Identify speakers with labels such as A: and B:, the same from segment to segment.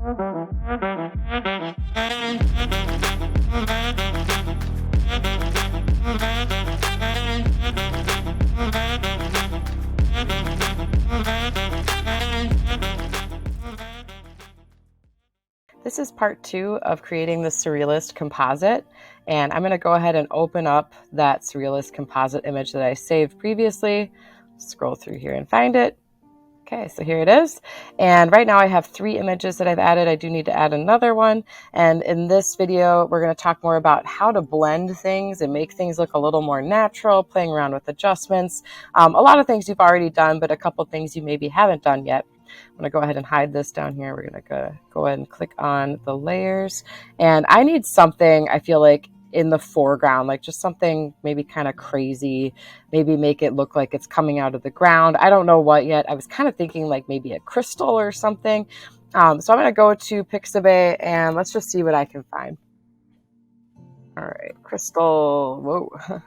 A: This is part 2 of creating the Surrealist Composite, and I'm going to go ahead and open up that Surrealist Composite image that I saved previously. Scroll through here and find it. Okay, so here it is. And right now I have 3 images that I've added. I do need to add another one. And in this video, we're going to talk more about how to blend things and make things look a little more natural, playing around with adjustments. A lot of things you've already done, but a couple things you maybe haven't done yet. I'm going to go ahead and hide this down here. We're going to go ahead and click on the layers. And I need something, I feel like, in the foreground, like just something maybe kind of crazy, maybe make it look like it's coming out of the ground. I don't know what yet. I was kind of thinking like maybe a crystal or something. So I'm going to go to Pixabay and let's just see what I can find. All right, crystal. Whoa.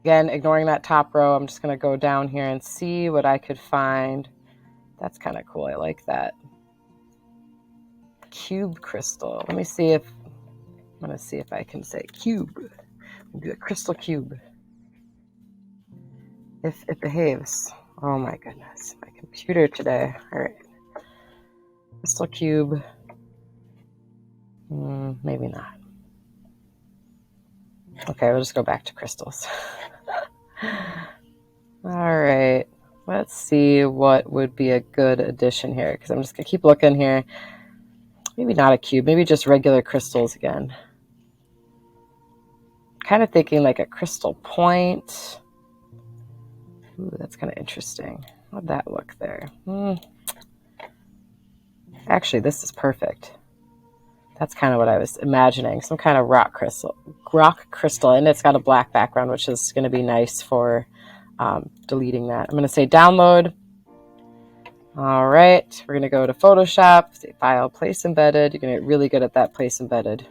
A: Again, ignoring that top row, I'm just going to go down here and see what I could find. That's kind of cool. I like that. Cube crystal. Let me see if I'm going to see if I can say cube. We'll do a crystal cube. If it behaves. Oh my goodness. My computer today. All right. Crystal cube. Maybe not. Okay, we'll just go back to crystals. All right, let's see what would be a good addition here, because I'm just gonna keep looking here. Maybe not a cube, maybe just regular crystals again. Kind of thinking like a crystal point. Ooh, that's kind of interesting. How'd that look there? Actually, this is perfect. That's kind of what I was imagining. Some kind of rock crystal, and it's got a black background, which is going to be nice for deleting that. I'm going to say download. All right, we're going to go to Photoshop, say file, place embedded. You're going to get really good at that, place embedded.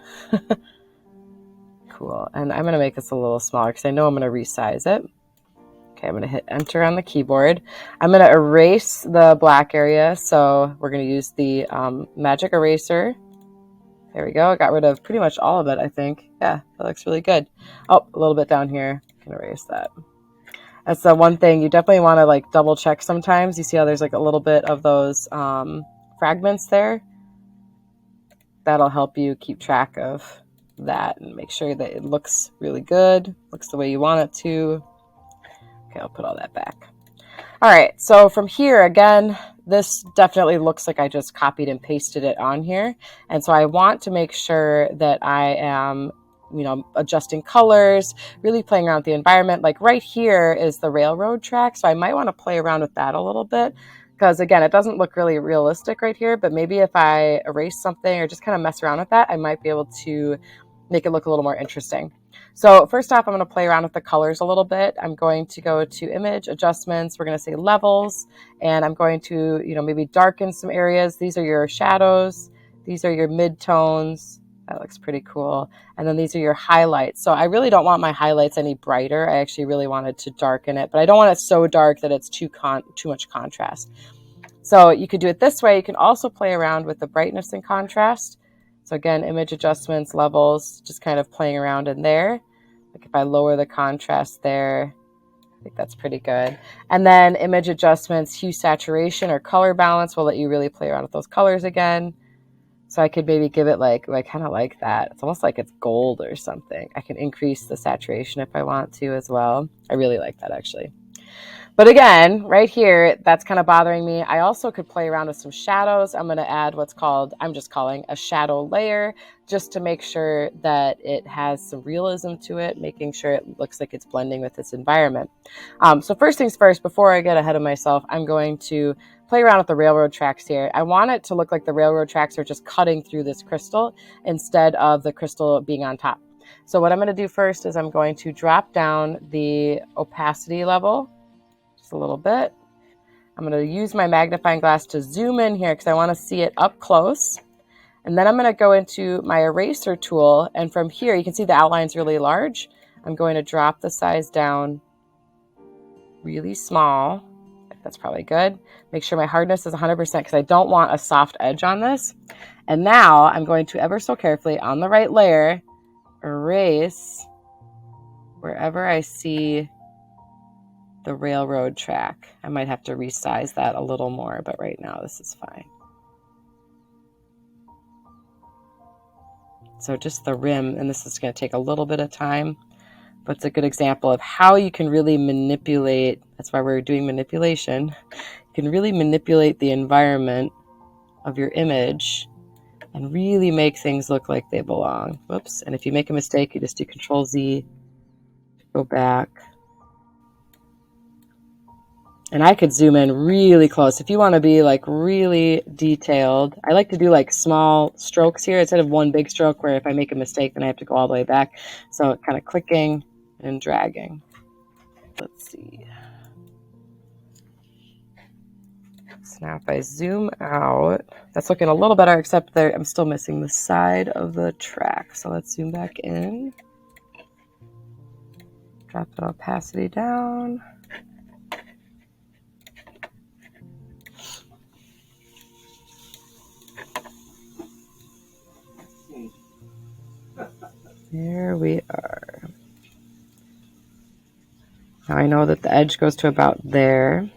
A: Cool. And I'm going to make this a little smaller because I know I'm going to resize it. Okay, I'm going to hit enter on the keyboard. I'm going to erase the black area. So we're going to use the magic eraser. There we go. I got rid of pretty much all of it, I think. Yeah, that looks really good. Oh, a little bit down here. I can erase that. That's the one thing you definitely want to like double check sometimes. You see how there's like a little bit of those fragments there? That'll help you keep track of that and make sure that it looks really good, looks the way you want it to. Okay, I'll put all that back. All right, so from here, again, this definitely looks like I just copied and pasted it on here. And so I want to make sure that I am, adjusting colors, really playing around with the environment. Like right here is the railroad track. So I might want to play around with that a little bit because again, it doesn't look really realistic right here, but maybe if I erase something or just kind of mess around with that, I might be able to make it look a little more interesting. So first off, I'm going to play around with the colors a little bit. I'm going to go to image adjustments. We're going to say levels, and I'm going to, maybe darken some areas. These are your shadows. These are your mid-tones. That looks pretty cool. And then these are your highlights. So I really don't want my highlights any brighter. I actually really wanted to darken it, but I don't want it so dark that it's too much contrast. So you could do it this way. You can also play around with the brightness and contrast. So again, image adjustments, levels, just kind of playing around in there. Like if I lower the contrast there, I think that's pretty good. And then image adjustments, hue saturation or color balance will let you really play around with those colors again. So I could maybe give it like kind of like that. It's almost like it's gold or something. I can increase the saturation if I want to as well. I really like that actually. But again, right here, that's kind of bothering me. I also could play around with some shadows. I'm going to add I'm just calling a shadow layer, just to make sure that it has some realism to it, making sure it looks like it's blending with its environment. So first things first, before I get ahead of myself, I'm going to play around with the railroad tracks here. I want it to look like the railroad tracks are just cutting through this crystal instead of the crystal being on top. So what I'm going to do first is I'm going to drop down the opacity level a little bit. I'm going to use my magnifying glass to zoom in here because I want to see it up close. And then I'm going to go into my eraser tool. And from here, you can see the outline's really large. I'm going to drop the size down really small, like That's probably good. Make sure my hardness is 100% because I don't want a soft edge on this. And now I'm going to ever so carefully on the right layer, erase wherever I see the railroad track. I might have to resize that a little more, but right now this is fine. So just the rim, and this is going to take a little bit of time, but it's a good example of how you can really manipulate. That's why we're doing manipulation. You can really manipulate the environment of your image and really make things look like they belong. Whoops. And if you make a mistake, you just do Control Z, go back. And I could zoom in really close. If you want to be like really detailed, I like to do like small strokes here instead of one big stroke where if I make a mistake, then I have to go all the way back. So kind of clicking and dragging. Let's see. So now if I zoom out, that's looking a little better, except there I'm still missing the side of the track. So let's zoom back in. Drop the opacity down. There we are. Now I know that the edge goes to about there.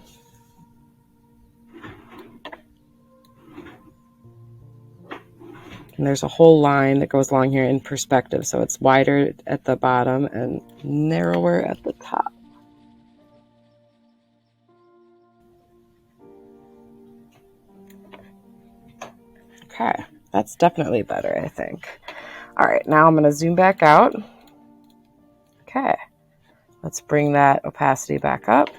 A: And there's a whole line that goes along here in perspective. So it's wider at the bottom and narrower at the top. Okay, that's definitely better, I think. All right, now I'm going to zoom back out. Okay, let's bring that opacity back up.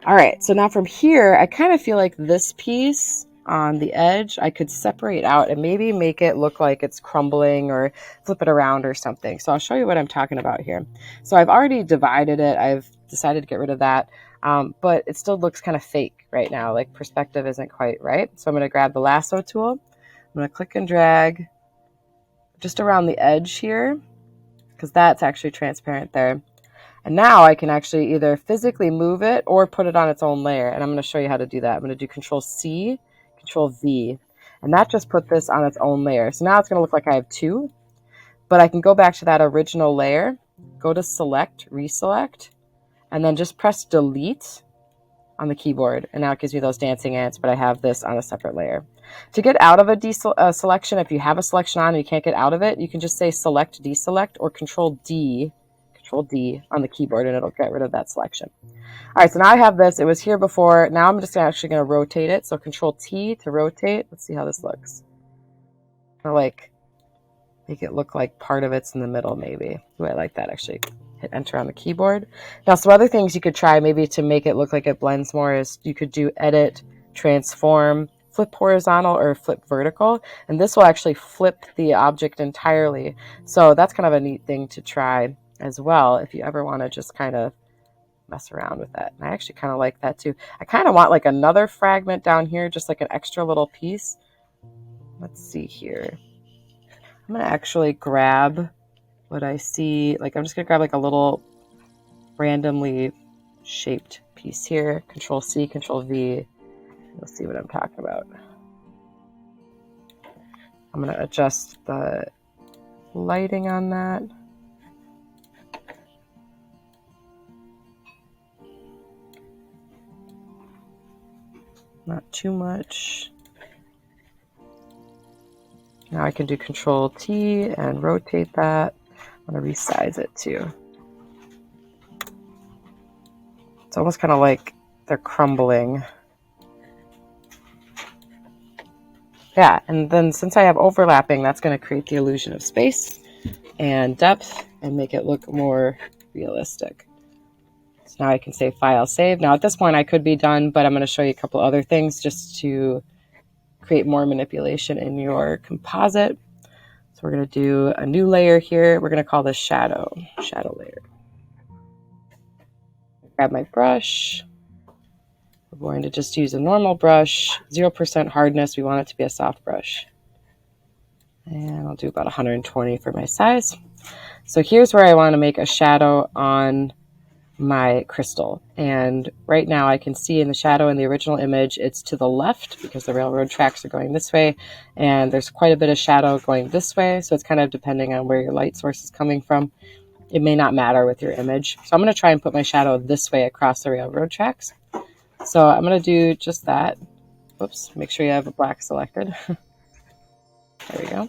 A: All right, so now from here, I kind of feel like this piece on the edge, I could separate out and maybe make it look like it's crumbling or flip it around or something. So I'll show you what I'm talking about here. So I've already divided it. I've decided to get rid of that, but it still looks kind of fake right now. Like perspective isn't quite right. So I'm going to grab the lasso tool. I'm going to click and drag just around the edge here because that's actually transparent there. And now I can actually either physically move it or put it on its own layer. And I'm going to show you how to do that. I'm going to do Control C, Control V, and that just put this on its own layer. So now it's going to look like I have two, but I can go back to that original layer, go to Select, Reselect, and then just press Delete on the keyboard. And now it gives me those dancing ants, but I have this on a separate layer. To get out of a selection, if you have a selection on and you can't get out of it, you can just say Select, Deselect, or Control D on the keyboard, and it'll get rid of that selection. All right, so now I have this. It was here before. Now I'm just actually going to rotate it. So Control T to rotate. Let's see how this looks. Or like make it look like part of it's in the middle, maybe. Ooh, I like that, actually. Hit Enter on the keyboard. Now, some other things you could try maybe to make it look like it blends more is you could do Edit, Transform, Flip Horizontal, or Flip Vertical. And this will actually flip the object entirely. So that's kind of a neat thing to try as well if you ever want to just kind of mess around with that. And I actually kind of like that too. I kind of want like another fragment down here, just like an extra little piece. Let's see here. I'm going to actually grab what I see. Like I'm just going to grab like a little randomly shaped piece here. Control C, Control V. You'll see what I'm talking about. I'm going to adjust the lighting on that. Not too much. Now I can do Control T and rotate that. I'm going to resize it too. It's almost kind of like they're crumbling. Yeah, and then since I have overlapping, that's going to create the illusion of space and depth and make it look more realistic. So now I can say File, Save. Now at this point I could be done, but I'm going to show you a couple other things just to create more manipulation in your composite. So we're going to do a new layer here. We're going to call this shadow layer. Grab my brush. We're going to just use a normal brush, 0% hardness. We want it to be a soft brush. And I'll do about 120 for my size. So here's where I want to make a shadow on my crystal. And right now I can see in the shadow in the original image, it's to the left because the railroad tracks are going this way, and there's quite a bit of shadow going this way. So it's kind of depending on where your light source is coming from. It may not matter with your image. So I'm going to try and put my shadow this way across the railroad tracks. So I'm going to do just that. Whoops, make sure you have a black selected. There we go.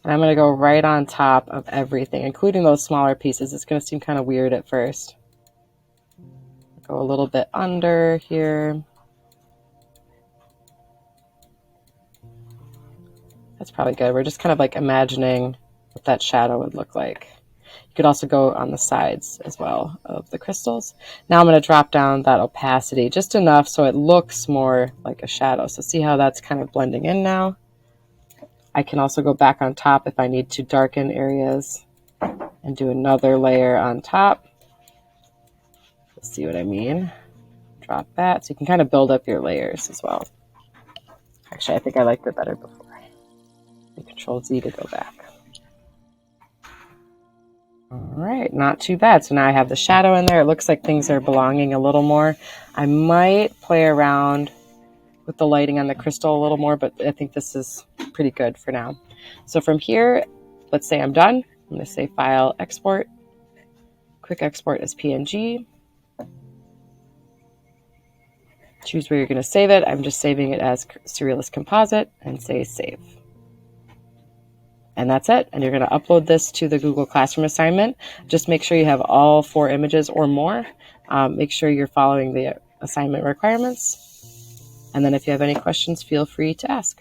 A: And I'm going to go right on top of everything, including those smaller pieces. It's going to seem kind of weird at first. Go a little bit under here. That's probably good. We're just kind of like imagining what that shadow would look like. You could also go on the sides as well of the crystals. Now I'm going to drop down that opacity just enough so it looks more like a shadow. So see how that's kind of blending in now? I can also go back on top if I need to darken areas and do another layer on top. Let's see what I mean. Drop that. So you can kind of build up your layers as well. Actually, I think I liked it better before. Control Z to go back. All right, not too bad. So now I have the shadow in there. It looks like things are belonging a little more. I might play around with the lighting on the crystal a little more, but I think this is pretty good for now. So from here, let's say I'm done. I'm going to say File, Export. Quick export as PNG. Choose where you're going to save it. I'm just saving it as Surrealist Composite and say Save. And that's it. And you're going to upload this to the Google Classroom assignment. Just make sure you have all 4 images or more. Make sure you're following the assignment requirements. And then if you have any questions, feel free to ask.